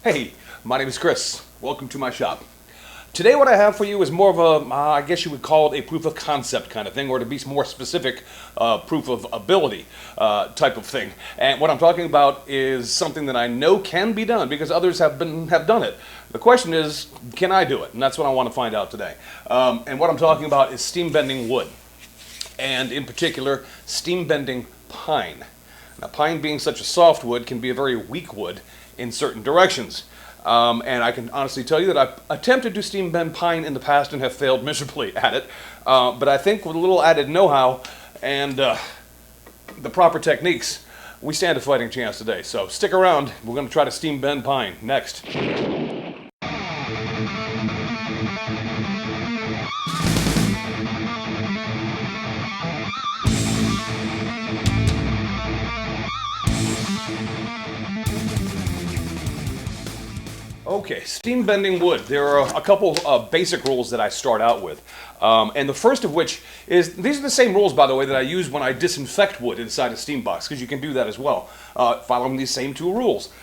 Hey, my name is Chris. Welcome to my shop. Today what I have for you is more of a, I guess you would call it a proof of concept kind of thing, or to be more specific, proof of ability type of thing. And what I'm talking about is something that I know can be done because others have done it. The question is, can I do it? And that's what I want to find out today. And what I'm talking about is steam bending wood, and in particular, steam bending pine. Now, pine being such a soft wood can be a very weak wood in certain directions. And I can honestly tell you that I've attempted to steam bend pine in the past and have failed miserably at it. But I think with a little added know-how and the proper techniques, we stand a fighting chance today. So stick around. We're going to try to steam bend pine next. Okay, steam bending wood. There are a couple of basic rules that I start out with. And the first of which is, these are the same rules, by the way, that I use when I disinfect wood inside a steam box, because you can do that as well, following these same two rules.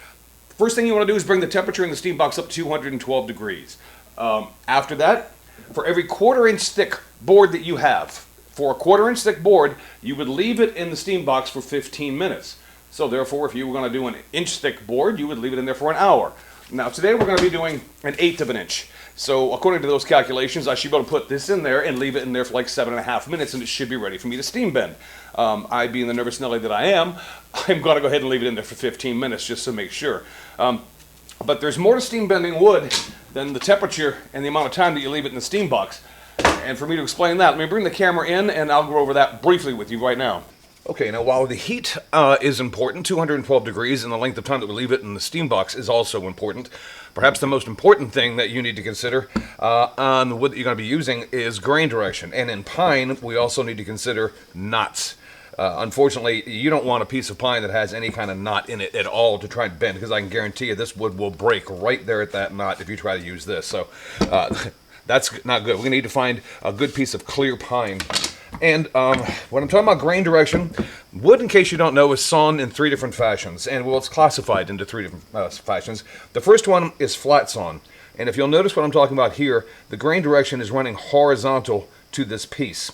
First thing you want to do is bring the temperature in the steam box up to 212 degrees. After that, for every quarter-inch thick board that you have, for a quarter-inch thick board, you would leave it in the steam box for 15 minutes. So therefore, if you were going to do an inch thick board, you would leave it in there for an hour. Now today we're going to be doing 1/8 of an inch. So according to those calculations, I should be able to put this in there and leave it in there for like 7.5 minutes, and it should be ready for me to steam bend. I, being the nervous Nelly that I am, I'm going to go ahead and leave it in there for 15 minutes just to make sure. But there's more to steam bending wood than the temperature and the amount of time that you leave it in the steam box. And for me to explain that, let me bring the camera in and I'll go over that briefly with you right now. Okay, now while the heat is important, 212 degrees, and the length of time that we leave it in the steam box is also important. Perhaps the most important thing that you need to consider on the wood that you're going to be using is grain direction. And in pine, we also need to consider knots. Unfortunately, you don't want a piece of pine that has any kind of knot in it at all to try and bend, because I can guarantee you this wood will break right there at that knot if you try to use this. So that's not good. We need to find a good piece of clear pine. And when I'm talking about grain direction, wood, in case you don't know, is sawn in 3 different fashions. And well, it's classified into 3 different fashions. The first one is flat sawn. And if you'll notice what I'm talking about here, the grain direction is running horizontal to this piece.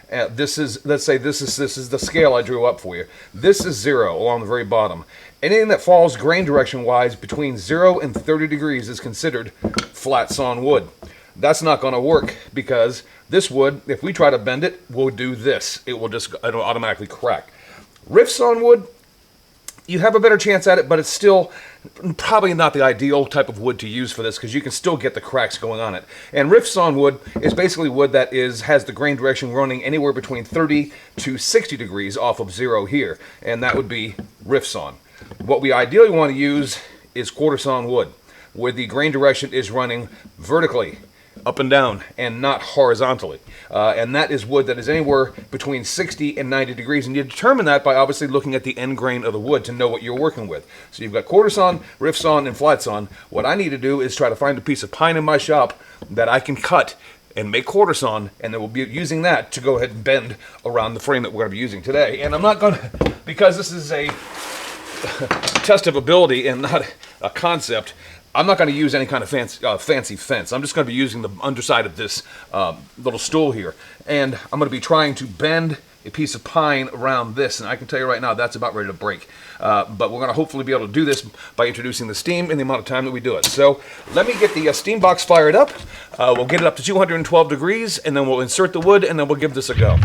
This is, let's say this is the scale I drew up for you. This is 0 along the very bottom. Anything that falls grain direction wise between 0 and 30 degrees is considered flat sawn wood. That's not going to work, because this wood, if we try to bend it, will do this. It'll automatically crack. Rift sawn wood, you have a better chance at it, but it's still probably not the ideal type of wood to use for this, because you can still get the cracks going on it. And rift sawn wood is basically wood that has the grain direction running anywhere between 30 to 60 degrees off of 0 here, and that would be rift sawn. What we ideally want to use is quarter sawn wood, where the grain direction is running vertically up and down and not horizontally, and that is wood that is anywhere between 60 and 90 degrees, and you determine that by obviously looking at the end grain of the wood to know what you're working with. So you've got quarter sawn, rift sawn, and flat sawn. What I need to do is try to find a piece of pine in my shop that I can cut and make quarter sawn, and then we'll be using that to go ahead and bend around the frame that we're going to be using today. And I'm not going to, because this is a test of ability and not a concept, I'm not going to use any kind of fancy fence. I'm just going to be using the underside of this little stool here. And I'm going to be trying to bend a piece of pine around this. And I can tell you right now, that's about ready to break. But we're going to hopefully be able to do this by introducing the steam in the amount of time that we do it. So let me get the steam box fired up. We'll get it up to 212 degrees, and then we'll insert the wood, and then we'll give this a go.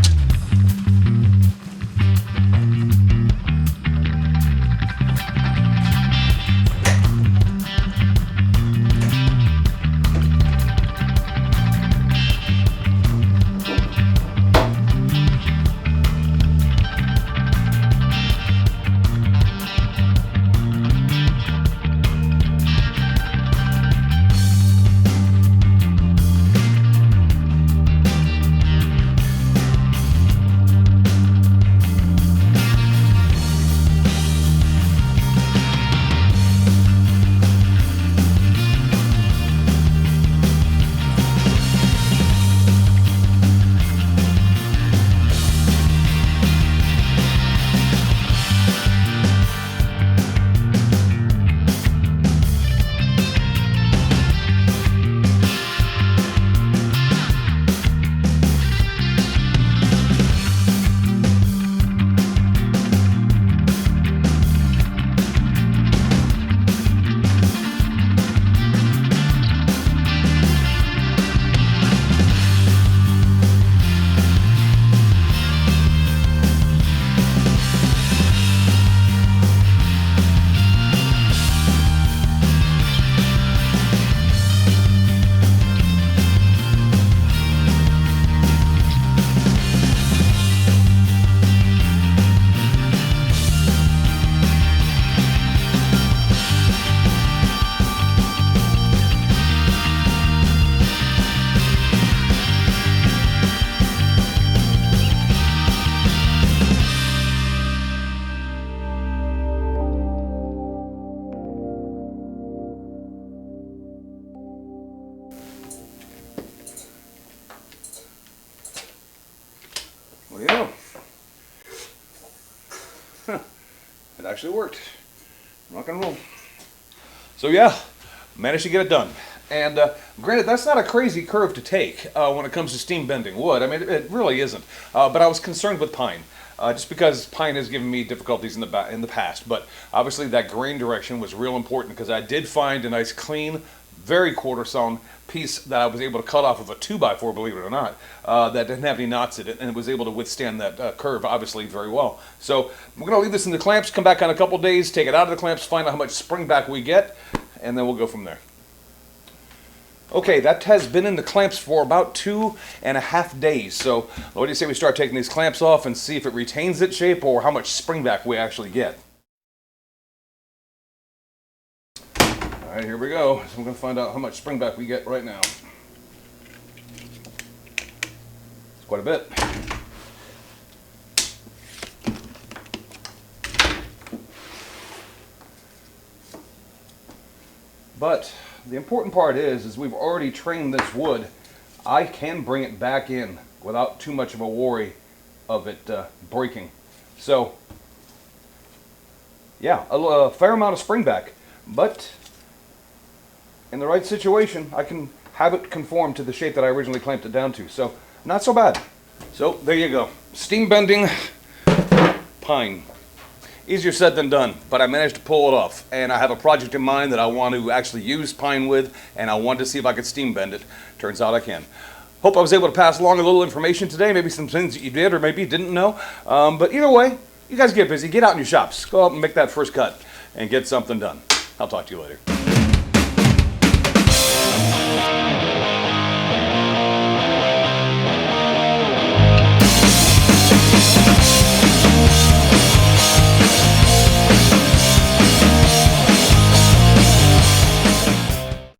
actually worked. Rock and roll. So yeah, managed to get it done. And granted, that's not a crazy curve to take when it comes to steam bending wood. I mean, it really isn't. But I was concerned with pine, just because pine has given me difficulties in the past. But obviously, that grain direction was real important because I did find a nice, clean, very quarter-sawn piece that I was able to cut off of a 2x4, believe it or not, that didn't have any knots in it, and it was able to withstand that curve, obviously, very well. So we're going to leave this in the clamps, come back in a couple days, take it out of the clamps, find out how much spring back we get, and then we'll go from there. Okay, that has been in the clamps for about 2.5 days. So what do you say we start taking these clamps off and see if it retains its shape or how much spring back we actually get? All right, here we go. So I'm going to find out how much spring back we get right now. It's quite a bit. But the important part is we've already trained this wood. I can bring it back in without too much of a worry of it breaking. So, yeah, a fair amount of spring back. But in the right situation, I can have it conform to the shape that I originally clamped it down to. So, not so bad. So, there you go. Steam bending pine. Easier said than done, but I managed to pull it off. And I have a project in mind that I want to actually use pine with, and I wanted to see if I could steam bend it. Turns out I can. Hope I was able to pass along a little information today, maybe some things that you did or maybe didn't know. But either way, you guys get busy. Get out in your shops. Go out and make that first cut and get something done. I'll talk to you later.